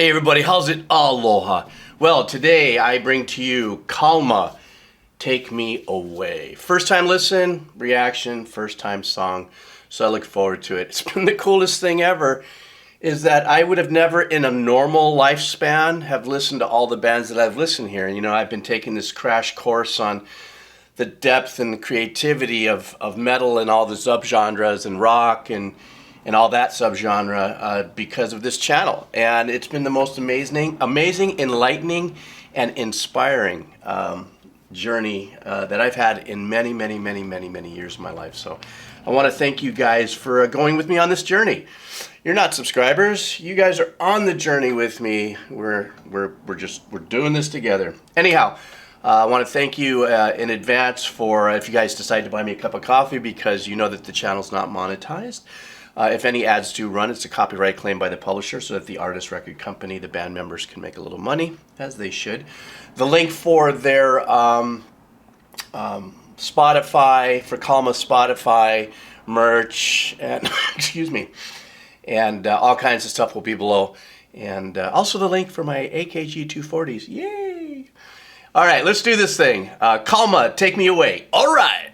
Hey everybody, how's it? Aloha. Well, today I bring to you Kalmah Take Me Away. First time listen, reaction, first time song. So I look forward to it. It's been the coolest thing ever, is that I would have never in a normal lifespan have listened to all the bands that I've listened here. And you know, I've been taking this crash course on the depth and the creativity of metal and all the subgenres and rock and all that subgenre because of this channel. And it's been the most amazing, enlightening, and inspiring journey that I've had in many years of my life. So I want to thank you guys for going with me on this journey. You're not subscribers. You guys are on the journey with me. We're doing this together. Anyhow, I want to thank you in advance for if you guys decide to buy me a cup of coffee, because you know that the channel's not monetized. If any ads do run, it's a copyright claim by the publisher so that the artist, record company, the band members can make a little money, as they should. The link for their Spotify, for Kalmah Spotify merch, and excuse me, and all kinds of stuff will be below. And also the link for my AKG 240s. Yay! All right, let's do this thing. Kalmah, take me away. All right.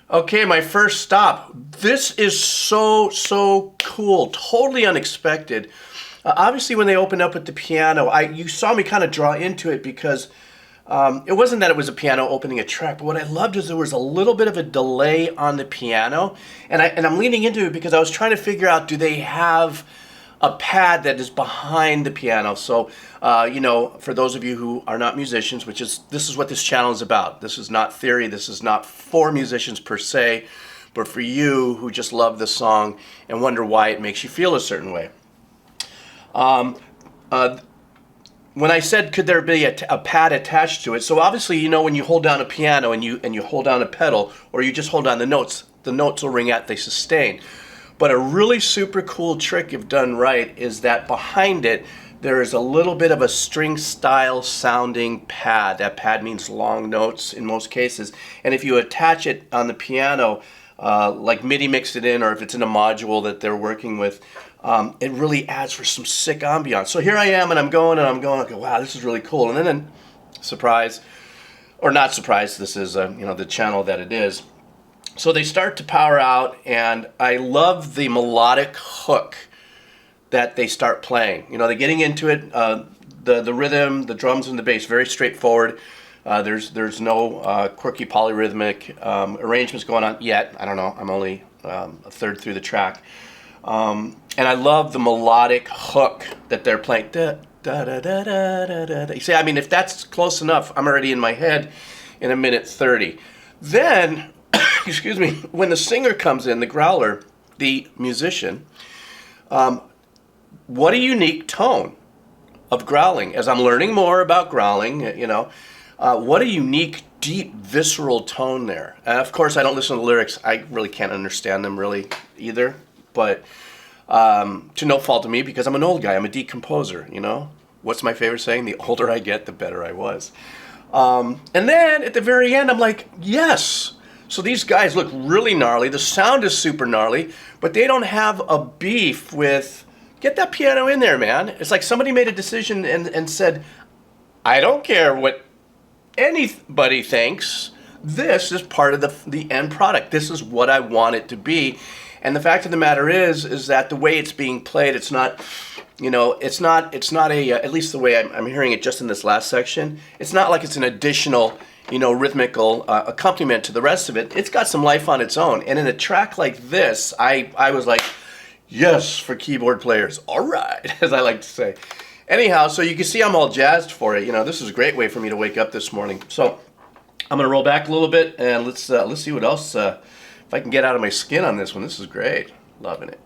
Okay, my first stop. This is so cool, totally unexpected. Obviously, when they opened up with the piano, you saw me kind of draw into it because it wasn't that it was a piano opening a track, but what I loved is there was a little bit of a delay on the piano, and I'm leaning into it because I was trying to figure out, do they have a pad that is behind the piano? So, you know, for those of you who are not musicians, this is what this channel is about. This is not theory. This is not for musicians per se, but for you who just love the song and wonder why it makes you feel a certain way. When I said, could there be a pad attached to it? So obviously, you know, when you hold down a piano and you hold down a pedal, or you just hold down the notes will ring out, they sustain. But a really super cool trick, if done right, is that behind it, there is a little bit of a string style sounding pad. That pad means long notes in most cases. And if you attach it on the piano, like MIDI mix it in, or if it's in a module that they're working with, it really adds for some sick ambiance. So here I am, and I'm going, I go, wow, this is really cool. And then, surprise, or not surprise, this is you know, the channel that it is. So they start to power out, and I love the melodic hook that they start playing. You know, they're getting into it, the rhythm, the drums, and the bass, very straightforward. There's no quirky polyrhythmic arrangements going on yet. I don't know, I'm only a third through the track. And I love the melodic hook that they're playing. Da, da, da, da, da, da, da. You see, I mean, if that's close enough, I'm already in my head in 1:30. Then, excuse me, when the singer comes in, the growler, the musician, what a unique tone of growling. As I'm learning more about growling, you know, what a unique, deep, visceral tone there. Of course, I don't listen to the lyrics. I really can't understand them really either. but to no fault of me, because I'm an old guy. I'm a decomposer, you know? What's my favorite saying? The older I get, the better I was. And then at the very end, I'm like, yes. So these guys look really gnarly. The sound is super gnarly, but they don't have a beef with, get that piano in there, man. It's like somebody made a decision and said, I don't care what anybody thinks. This is part of the end product. This is what I want it to be. And the fact of the matter is that the way it's being played, it's not, you know, it's not a, at least the way I'm hearing it just in this last section, it's not like it's an additional, you know, rhythmical accompaniment to the rest of it. It's got some life on its own. And in a track like this, I was like, yes, for keyboard players. All right, as I like to say. Anyhow, so you can see I'm all jazzed for it. You know, this is a great way for me to wake up this morning. So I'm going to roll back a little bit, and let's see what else, if I can get out of my skin on this one. This is great. Loving it.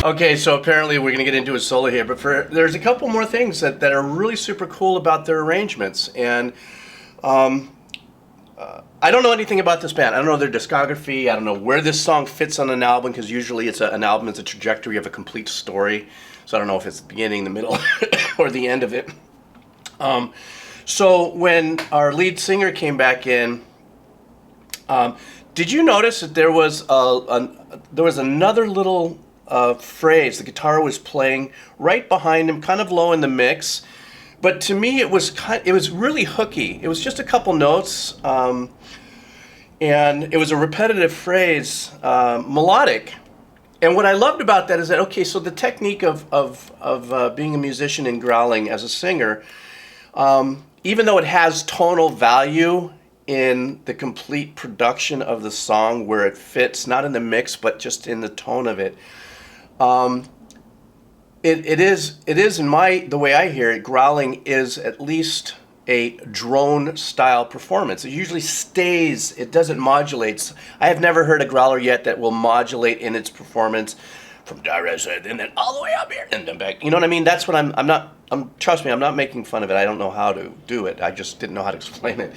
Okay, so apparently we're going to get into a solo here, but there's a couple more things that are really super cool about their arrangements. And I don't know anything about this band. I don't know their discography. I don't know where this song fits on an album, because usually an album is a trajectory of a complete story. So I don't know if it's the beginning, the middle, or the end of it. So when our lead singer came back in, did you notice that there was another little phrase? The guitar was playing right behind him, kind of low in the mix, but to me it was really hooky. It was just a couple notes, and it was a repetitive phrase, melodic. And what I loved about that is that, okay, so the technique of being a musician and growling as a singer, even though it has tonal value in the complete production of the song where it fits, not in the mix, but just in the tone of it. It is in the way I hear it, growling is at least a drone style performance. It usually stays, it doesn't modulate. I have never heard a growler yet that will modulate in its performance from direct and then all the way up here and then back. You know what I mean? That's what trust me, I'm not making fun of it. I don't know how to do it. I just didn't know how to explain it.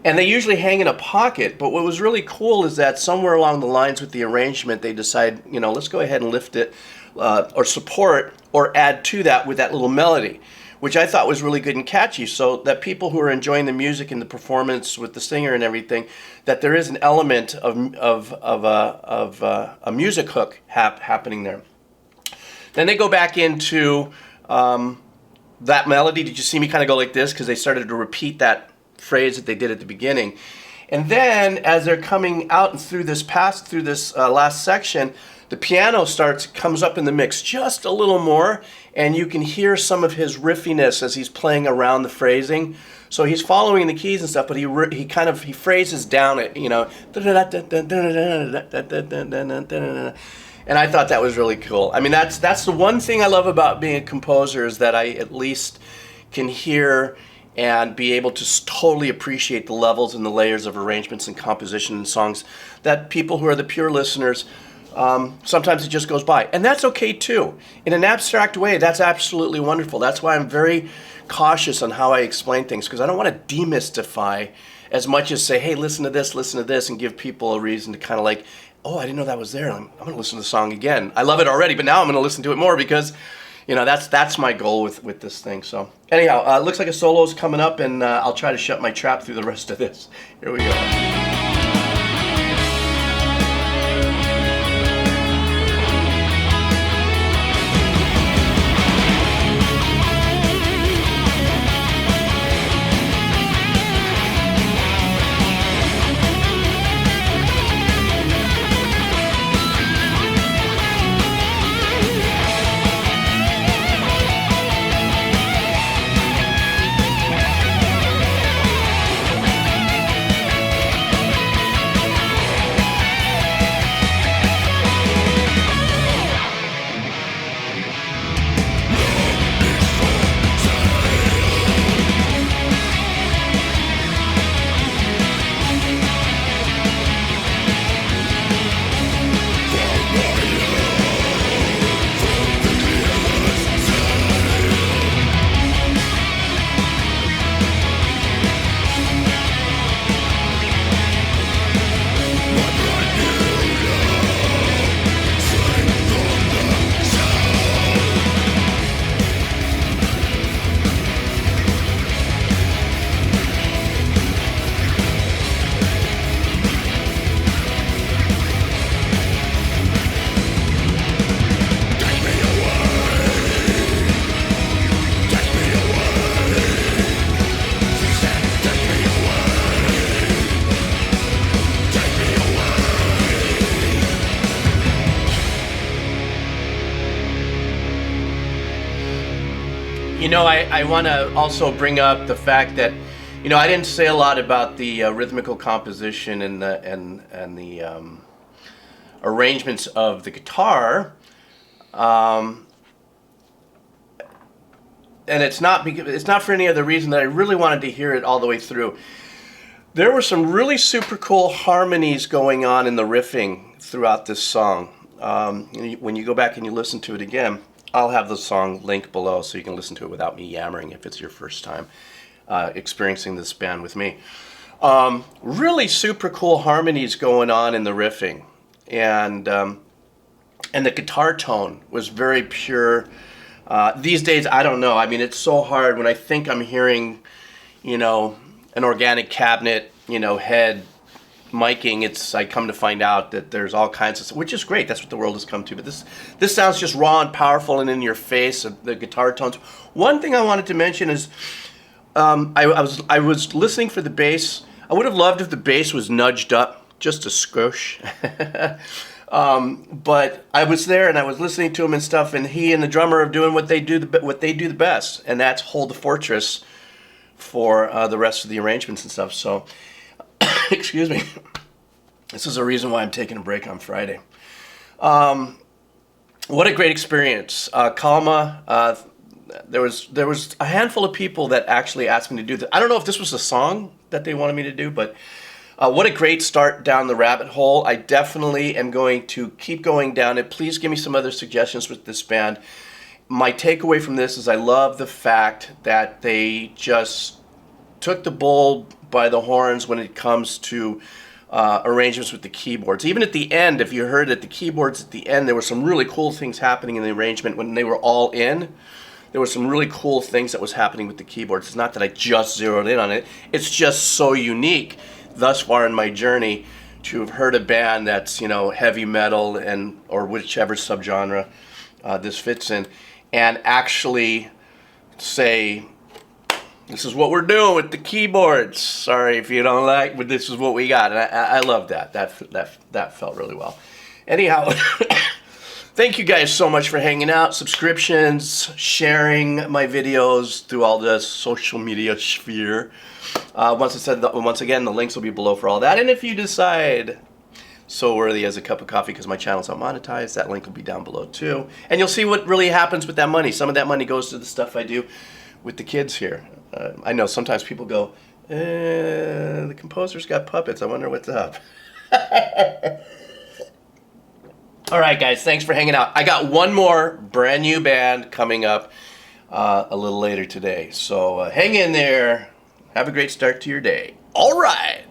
And they usually hang in a pocket, but what was really cool is that somewhere along the lines with the arrangement, they decide, you know, let's go ahead and lift it, or support, or add to that with that little melody, which I thought was really good and catchy, so that people who are enjoying the music and the performance with the singer and everything, that there is an element of a music hook happening there. Then they go back into that melody. Did you see me kind of go like this? Because they started to repeat that phrase that they did at the beginning. And then as they're coming out and through this last section, the piano comes up in the mix just a little more, and you can hear some of his riffiness as he's playing around the phrasing. So he's following the keys and stuff, but he phrases down it, you know, And I thought that was really cool. I mean, that's the one thing I love about being a composer, is that I at least can hear and be able to totally appreciate the levels and the layers of arrangements and composition and songs that people who are the pure listeners, sometimes it just goes by. And that's okay too. In an abstract way, that's absolutely wonderful. That's why I'm very cautious on how I explain things, because I don't want to demystify as much as say, hey, listen to this, and give people a reason to kind of like, oh, I didn't know that was there. I'm going to listen to the song again. I love it already, but now I'm going to listen to it more, because that's my goal with this thing. So anyhow, it looks like a solo is coming up, and I'll try to shut my trap through the rest of this. Here we go. I want to also bring up the fact that, I didn't say a lot about the rhythmical composition and the arrangements of the guitar, and it's not for any other reason that I really wanted to hear it all the way through. There were some really super cool harmonies going on in the riffing throughout this song. When you go back and you listen to it again, I'll have the song link below so you can listen to it without me yammering if it's your first time experiencing this band with me. Really super cool harmonies going on in the riffing, and the guitar tone was very pure. These days, I don't know. I mean, it's so hard when I think I'm hearing, an organic cabinet, head miking. I come to find out that there's all kinds of stuff, which is great. That's what the world has come to. But this sounds just raw and powerful and in your face. The guitar tones. One thing I wanted to mention is I was listening for the bass. I would have loved if the bass was nudged up just a skosh. But I was there and I was listening to him and stuff, and he and the drummer are doing what they do the best, and that's hold the fortress for the rest of the arrangements and stuff. So. Excuse me. This is a reason why I'm taking a break on Friday. What a great experience. Kalmah, there was a handful of people that actually asked me to do this. I don't know if this was a song that they wanted me to do, but what a great start down the rabbit hole. I definitely am going to keep going down it. Please give me some other suggestions with this band. My takeaway from this is I love the fact that they just took the bull by the horns when it comes to arrangements with the keyboards. Even at the end, if you heard at the keyboards at the end, there were some really cool things happening in the arrangement when they were all in. There were some really cool things that was happening with the keyboards. It's not that I just zeroed in on it. It's just so unique thus far in my journey to have heard a band that's, heavy metal or whichever subgenre this fits in, and actually say, this is what we're doing with the keyboards. Sorry if you don't like, but this is what we got. And I love that. That felt really well. Anyhow, thank you guys so much for hanging out. Subscriptions, sharing my videos through all the social media sphere. Once again, the links will be below for all that. And if you decide so worthy as a cup of coffee because my channel's not monetized. That link will be down below too. And you'll see what really happens with that money. Some of that money goes to the stuff I do with the kids here. I know sometimes people go, the composer's got puppets. I wonder what's up. All right, guys, thanks for hanging out. I got one more brand new band coming up a little later today. So hang in there. Have a great start to your day. All right.